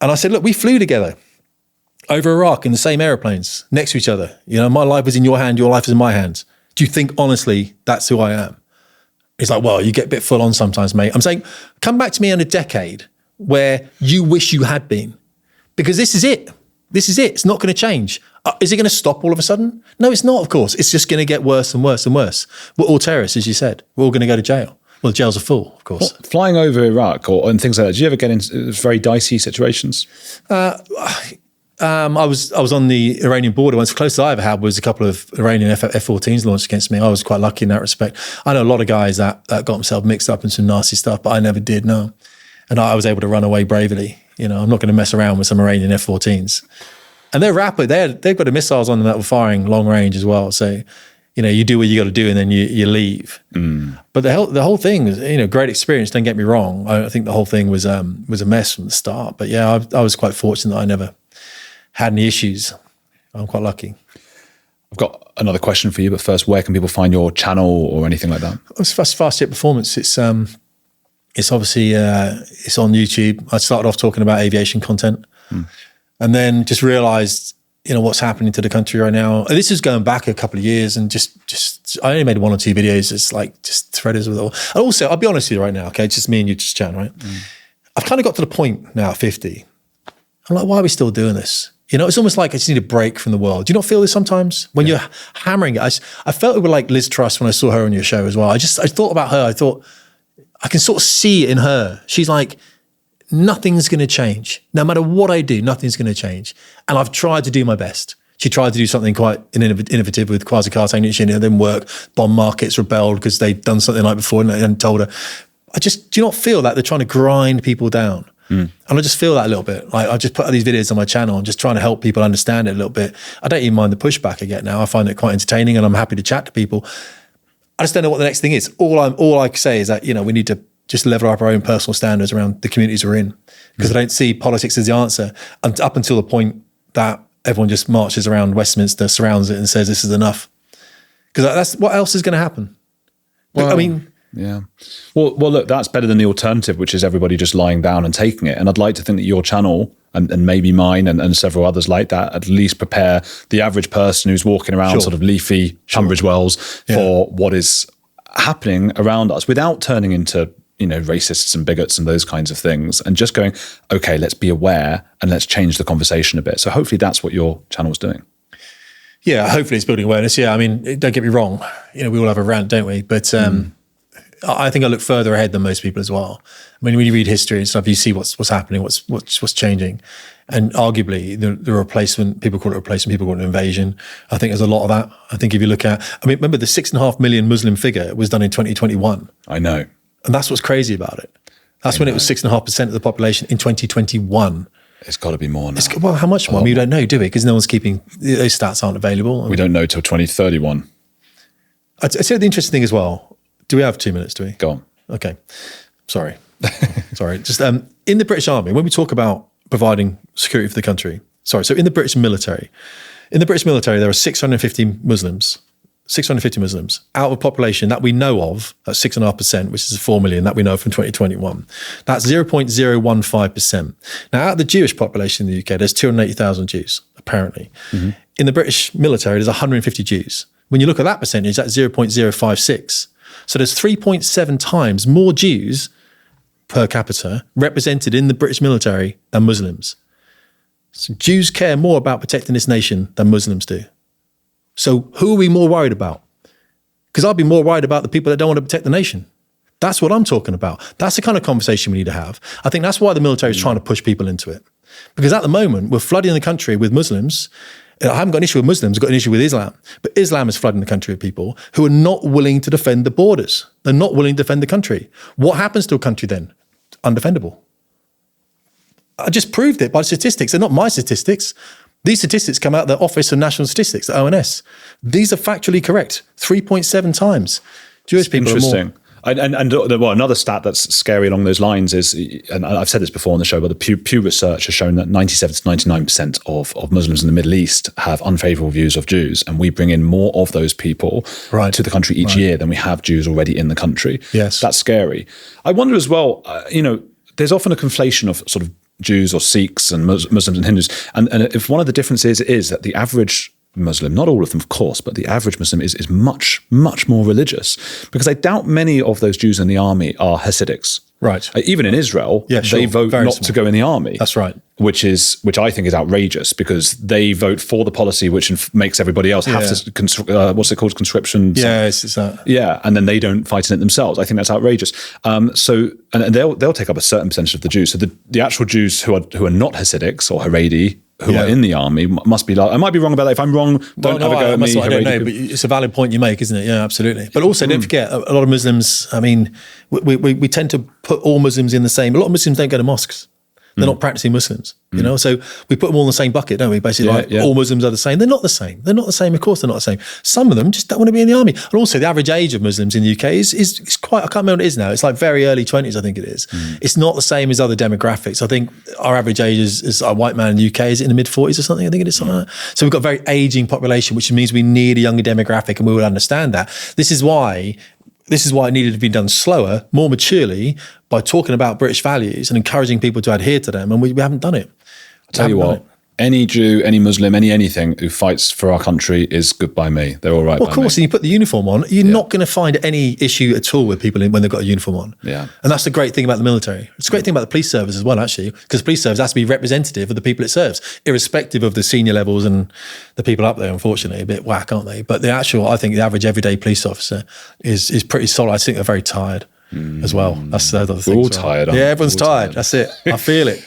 And I said, look, we flew together over Iraq in the same airplanes next to each other. You know, my life was in your hand, your life is in my hands. Do you think, honestly, that's who I am? He's like, well, you get a bit full on sometimes, mate. I'm saying, come back to me in a decade where you wish you had been. Because this is it. This is it. It's not going to change. Is it going to stop all of a sudden? No, it's not, of course. It's just going to get worse and worse and worse. We're all terrorists, as you said. We're all going to go to jail. Well, the jails are full, of course. Well, flying over Iraq and things like that, did you ever get into very dicey situations? I was on the Iranian border. Once the closest I ever had was a couple of Iranian F-14s launched against me. I was quite lucky in that respect. I know a lot of guys that got themselves mixed up in some nasty stuff, but I never did, no. And I was able to run away bravely. You know, I'm not going to mess around with some Iranian F-14s. And they're rapid. They've got the missiles on them that were firing long range as well. So, you know, you do what you got to do and then you leave. But the whole thing was, you know, great experience. Don't get me wrong. I think the whole thing was a mess from the start. But yeah, I was quite fortunate that I never had any issues. I'm quite lucky. I've got another question for you, but first, where can people find your channel or anything like that? It's Fast Jet Performance. It's obviously it's on YouTube. I started off talking about aviation content, and then just realised, you know, what's happening to the country right now. And this is going back a couple of years, and just I only made 1 or 2 videos. It's like just threaders with it all. And also, I'll be honest with you right now. Okay, it's just me and you just chatting, right? I've kind of got to the point now at 50. I'm like, why are we still doing this? You know, it's almost like I just need a break from the world. Do you not feel this sometimes when you're hammering it? I felt it with like Liz Truss when I saw her on your show as well. I thought about her. I thought, I can sort of see it in her. She's like, nothing's going to change. No matter what I do, nothing's going to change. And I've tried to do my best. She tried to do something quite innovative with quasi-car technician. It didn't work. Bond markets rebelled because they'd done something like before and they hadn't told her. Do you not feel that they're trying to grind people down? And I just feel that a little bit. Like I just put out these videos on my channel and just trying to help people understand it a little bit. I don't even mind the pushback I get now. I find it quite entertaining and I'm happy to chat to people. I just don't know what the next thing is. All I can say is that, you know, we need to just level up our own personal standards around the communities we're in, because I don't see politics as the answer up until the point that everyone just marches around Westminster, surrounds it and says this is enough. Because that's what else is going to happen. Well, I mean, yeah. Well, look, that's better than the alternative, which is everybody just lying down and taking it. And I'd like to think that your channel and maybe mine and several others like that at least prepare the average person who's walking around sort of leafy Tunbridge Wells for what is happening around us without turning into, you know, racists and bigots and those kinds of things, and just going, okay, let's be aware and let's change the conversation a bit. So hopefully that's what your channel's doing. Yeah, hopefully it's building awareness. Yeah, I mean, don't get me wrong. You know, we all have a rant, don't we? But I think I look further ahead than most people as well. I mean, when you read history and stuff, you see what's happening, what's changing. And arguably, the replacement, people call it replacement, people call it invasion. I think there's a lot of that. I think if you look at, I mean, remember the 6.5 million Muslim figure was done in 2021. I know. And that's what's crazy about it. That's when it was 6.5% of the population in 2021. It's got to be more now. Well, how much more? I mean, we don't know, do we? Because no one's keeping, those stats aren't available. We don't know till 2031. I'd say the interesting thing as well, do we have 2 minutes, do we? Go on. Okay. Sorry. Just in the British Army, when we talk about providing security for the country, so in the British military, there are 650 Muslims out of a population that we know of, that's 6.5%, which is 4 million that we know from 2021. That's 0.015%. Now, out of the Jewish population in the UK, there's 280,000 Jews, apparently. In the British military, there's 150 Jews. When you look at that percentage, that's 0.056. So there's 3.7 times more Jews per capita represented in the British military than Muslims. So Jews care more about protecting this nation than Muslims do. So who are we more worried about? Because I'd be more worried about the people that don't want to protect the nation. That's what I'm talking about. That's the kind of conversation we need to have. I think that's why the military is trying to push people into it. Because at the moment, we're flooding the country with Muslims. I haven't got an issue with Muslims, I've got an issue with Islam. But Islam is flooding the country with people who are not willing to defend the borders. They're not willing to defend the country. What happens to a country then? Undefendable. I just proved it by statistics. They're not my statistics. These statistics come out of the Office of National Statistics, the ONS. These are factually correct. 3.7 times. Jewish people are more. And well, another stat that's scary along those lines is, and I've said this before on the show, but the Pew Research has shown that 97 to 99% of Muslims in the Middle East have unfavorable views of Jews, and we bring in more of those people to the country each year than we have Jews already in the country. Yes. That's scary. I wonder as well, you know, there's often a conflation of sort of Jews or Sikhs and Muslims and Hindus. And if one of the differences is that the average Muslim, not all of them, of course, but the average Muslim is much, much more religious, because I doubt many of those Jews in the army are Hasidics. Right. Even in Israel, they vote Very not small. to go in the army. That's right. Which I think is outrageous, because they vote for the policy which makes everybody else have to, what's it called, conscription? Yeah, it's that. Yeah, and then they don't fight in it themselves. I think that's outrageous. And they'll take up a certain percentage of the Jews. So the actual Jews who are not Hasidics or Haredi, who are in the army, must be like, I might be wrong about that. If I'm wrong, don't have a go at me. I don't know, but it's a valid point you make, isn't it? Yeah, absolutely. But also, don't forget, a lot of Muslims, I mean, we tend to put all Muslims in the same. A lot of Muslims don't go to mosques. They're not practicing Muslims, you know? So we put them all in the same bucket, don't we? Basically, all Muslims are the same. They're not the same. They're not the same. Of course, they're not the same. Some of them just don't want to be in the army. And also, the average age of Muslims in the UK is quite, I can't remember what it is now. It's like very early 20s, I think it is. It's not the same as other demographics. I think our average age is a white man in the UK is in the mid 40s or something. I think it is something like that. So we've got a very aging population, which means we need a younger demographic, and we will understand that. This is why it needed to be done slower, more maturely, by talking about British values and encouraging people to adhere to them. And we haven't done it. I'll tell you what, any Jew, any Muslim, anything who fights for our country is good by me. They're all right by me. Of course, and you put the uniform on, you're not going to find any issue at all with people when they've got a uniform on. Yeah. And that's the great thing about the military. It's a great thing about the police service as well, actually, because the police service has to be representative of the people it serves, irrespective of the senior levels and the people up there, unfortunately, a bit whack, aren't they? But I think the average everyday police officer is pretty solid. I think they're very tired as well. That's the other thing. We're all tired, aren't we? Yeah, everyone's tired. That's it. I feel it.